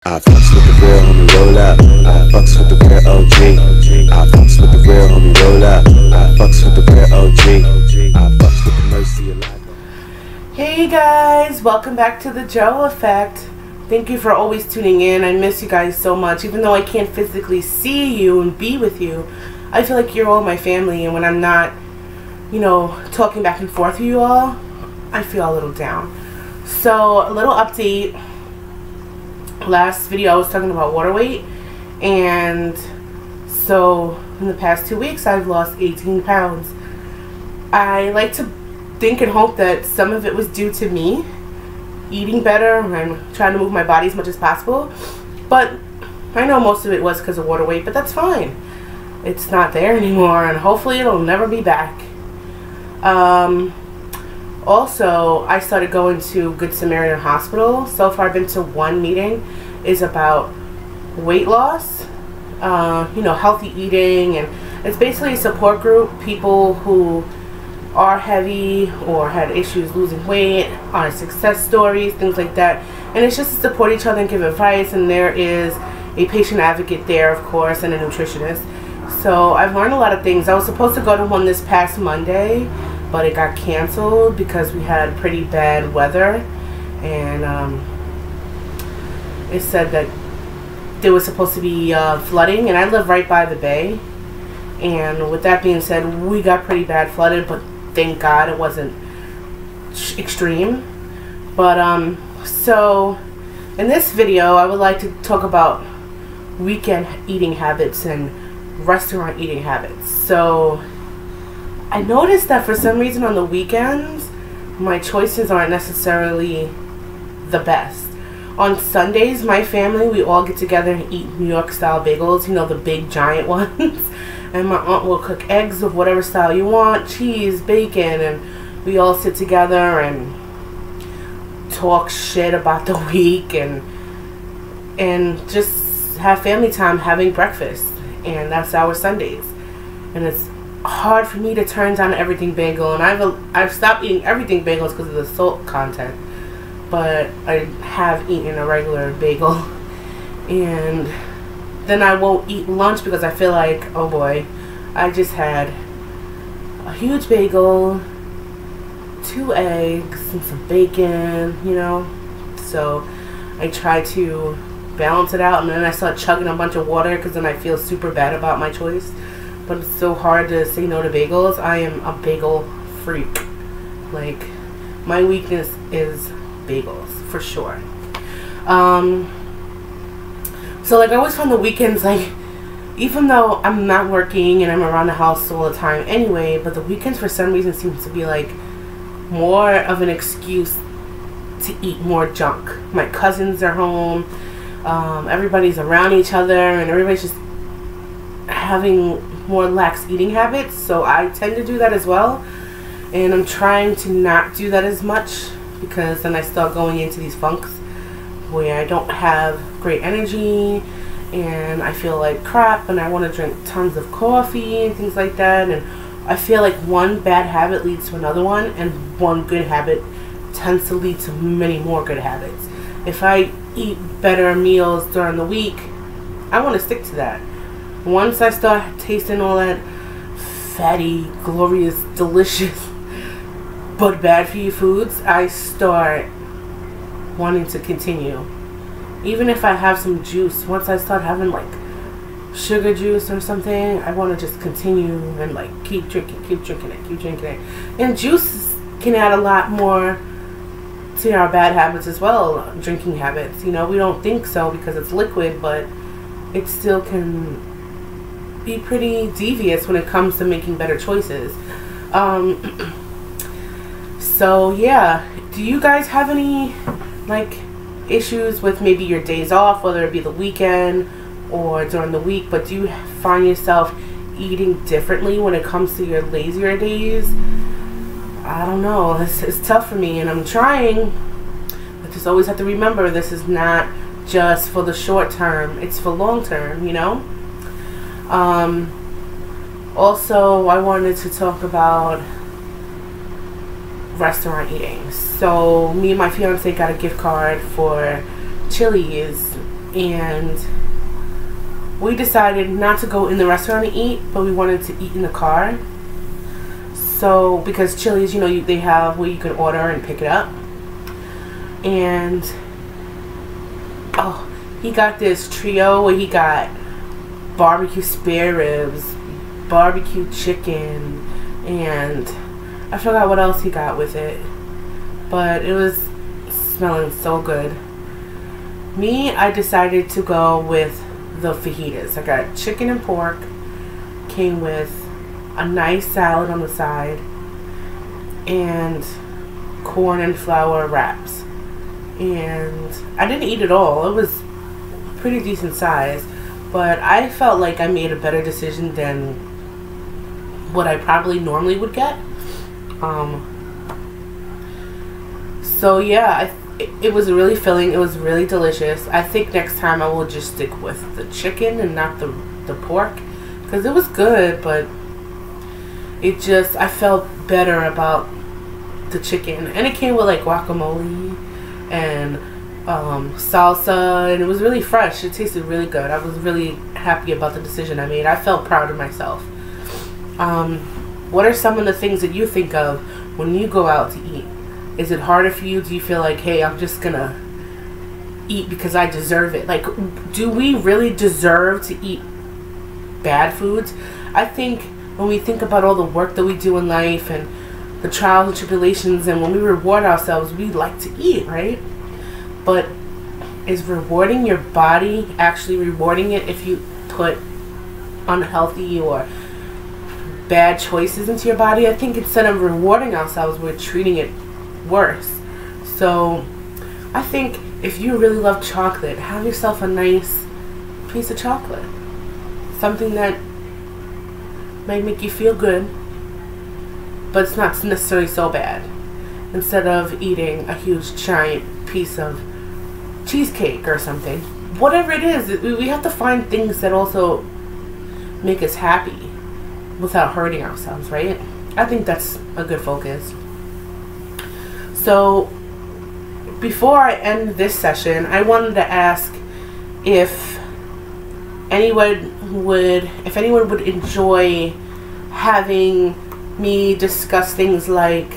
I fucks with the real homie, roll up. I fucks with the real OG. I fucks with the real homie, roll up. I fucks with the real OG. I fucks with the mercy alive. Hey guys, welcome back to the Joe Effect. Thank you for always tuning in. I miss you guys so much. Even though I can't physically see you and be with you, I feel like you're all my family, and when I'm not, talking back and forth with you all, I feel a little down. So, a little update. Last video I was talking about water weight, and so in the past 2 weeks I've lost 18 pounds. I like to think and hope that some of it was due to me eating better and trying to move my body as much as possible, but I know most of it was because of water weight, but that's fine. It's not there anymore, and hopefully it'll never be back. Also, I started going to Good Samaritan Hospital. So far I've been to one meeting. Is about weight loss, healthy eating, and it's basically a support group, people who are heavy or had issues losing weight, are success stories, things like that. And it's just to support each other and give advice, and there is a patient advocate there, of course, and a nutritionist. So I've learned a lot of things. I was supposed to go to one this past Monday, but it got canceled because we had pretty bad weather, and it said that there was supposed to be flooding, and I live right by the bay, and with that being said, we got pretty bad flooded, but thank God it wasn't extreme. But so in this video I would like to talk about weekend eating habits and restaurant eating habits. So I noticed that for some reason on the weekends my choices aren't necessarily the best. On Sundays, my family, we all get together and eat New York style bagels, the big giant ones. And my aunt will cook eggs of whatever style you want, cheese, bacon, and we all sit together and talk shit about the week and just have family time having breakfast. And that's our Sundays. And it's hard for me to turn down everything bagel, and I've stopped eating everything bagels because of the salt content. But I have eaten a regular bagel, and then I won't eat lunch because I feel like, oh boy, I just had a huge bagel, 2 eggs, and some bacon, so I try to balance it out, and then I start chugging a bunch of water because then I feel super bad about my choice. But it's so hard to say no to bagels. I am a bagel freak. Like, my weakness is bagels for sure. So like I always find the weekends, like, even though I'm not working and I'm around the house all the time anyway, but the weekends for some reason seems to be like more of an excuse to eat more junk. My cousins are home, everybody's around each other, and everybody's just having more lax eating habits, so I tend to do that as well, and I'm trying to not do that as much, because then I start going into these funks where I don't have great energy and I feel like crap and I want to drink tons of coffee and things like that, and I feel like one bad habit leads to another one, and one good habit tends to lead to many more good habits. If I eat better meals during the week, I want to stick to that. Once I start tasting all that fatty, glorious, delicious but bad for you foods, I start wanting to continue. Even if I have some juice, once I start having like sugar juice or something, I want to just continue and like keep drinking it. And juice can add a lot more to our bad habits as well, drinking habits. We don't think so because it's liquid, but it still can be pretty devious when it comes to making better choices. So yeah, do you guys have any like issues with maybe your days off, whether it be the weekend or during the week, but do you find yourself eating differently when it comes to your lazier days? I don't know, it's tough for me, and I'm trying, but just always have to remember this is not just for the short term, it's for long term, Also, I wanted to talk about restaurant eating. So me and my fiance got a gift card for Chili's and we decided not to go in the restaurant to eat, but we wanted to eat in the car. So, because Chili's, you know, they have where you can order and pick it up. And, oh, he got this trio where he got barbecue spare ribs, barbecue chicken, and I forgot what else he got with it. But it was smelling so good. Me, I decided to go with the fajitas. I got chicken and pork, came with a nice salad on the side, and corn and flour wraps. And I didn't eat it all. It was pretty decent size, but I felt like I made a better decision than what I probably normally would get. So yeah, it was really filling. It was really delicious. I think next time I will just stick with the chicken and not the pork, because it was good, but it just, I felt better about the chicken. And it came with like guacamole and salsa, and it was really fresh. It tasted really good. I was really happy about the decision I made. I felt proud of myself. What are some of the things that you think of when you go out to eat? Is it harder for you? Do you feel like, hey, I'm just gonna eat because I deserve it? Like, do we really deserve to eat bad foods? I think when we think about all the work that we do in life and the trials and tribulations, and when we reward ourselves, we like to eat, right? But is rewarding your body actually rewarding it if you put unhealthy or bad choices into your body? I think instead of rewarding ourselves, we're treating it worse. So I think if you really love chocolate, have yourself a nice piece of chocolate, something that might make you feel good, but it's not necessarily so bad, instead of eating a huge giant piece of cheesecake or something. Whatever it is, we have to find things that also make us happy without hurting ourselves, right? I think that's a good focus. So before I end this session, I wanted to ask if anyone would enjoy having me discuss things like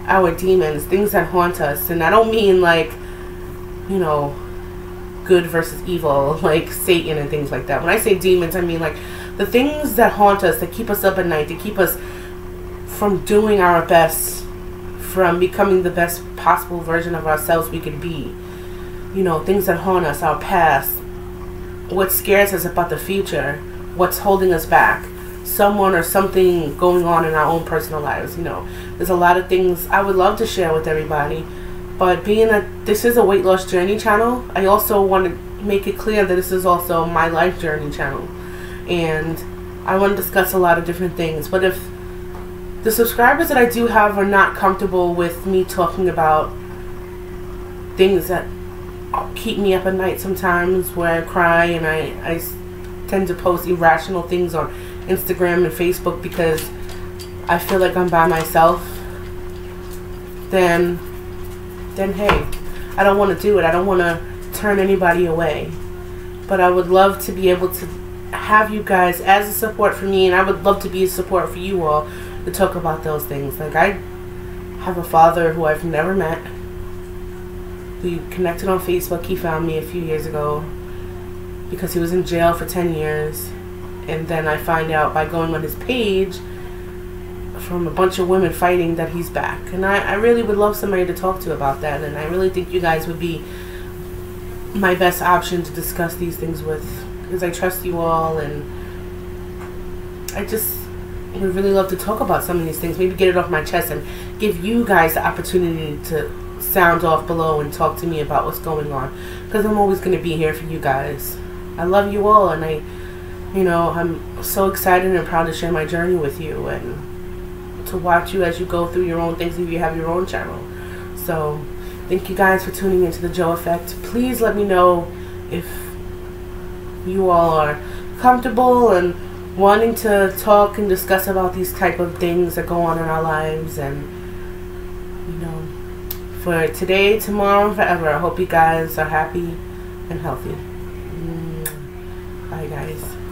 our demons, things that haunt us. And I don't mean like, you know, good versus evil, like Satan and things like that. When I say demons, I mean like the things that haunt us, that keep us up at night, that keep us from doing our best, from becoming the best possible version of ourselves we could be. You know, things that haunt us, our past, what scares us about the future, what's holding us back, someone or something going on in our own personal lives. You know, there's a lot of things I would love to share with everybody, but being that this is a weight loss journey channel, I also want to make it clear that this is also my life journey channel, and I want to discuss a lot of different things. But if the subscribers that I do have are not comfortable with me talking about things that keep me up at night sometimes, where I cry and I tend to post irrational things on Instagram and Facebook because I feel like I'm by myself, then hey, I don't want to do it. I don't want to turn anybody away. But I would love to be able to have you guys as a support for me, and I would love to be a support for you all to talk about those things. Like, I have a father who I've never met. We connected on Facebook. He found me a few years ago because he was in jail for 10 years. And then I find out by going on his page from a bunch of women fighting that he's back. And I really would love somebody to talk to about that. And I really think you guys would be my best option to discuss these things with, because I trust you all, and I just would really love to talk about some of these things. Maybe get it off my chest and give you guys the opportunity to sound off below and talk to me about what's going on, because I'm always going to be here for you guys. I love you all, and I'm so excited and proud to share my journey with you and to watch you as you go through your own things if you have your own channel. So thank you guys for tuning into the Joe Effect. Please let me know if you all are comfortable and wanting to talk and discuss about these type of things that go on in our lives. And for today, tomorrow, and forever, I hope you guys are happy and healthy. Bye, guys.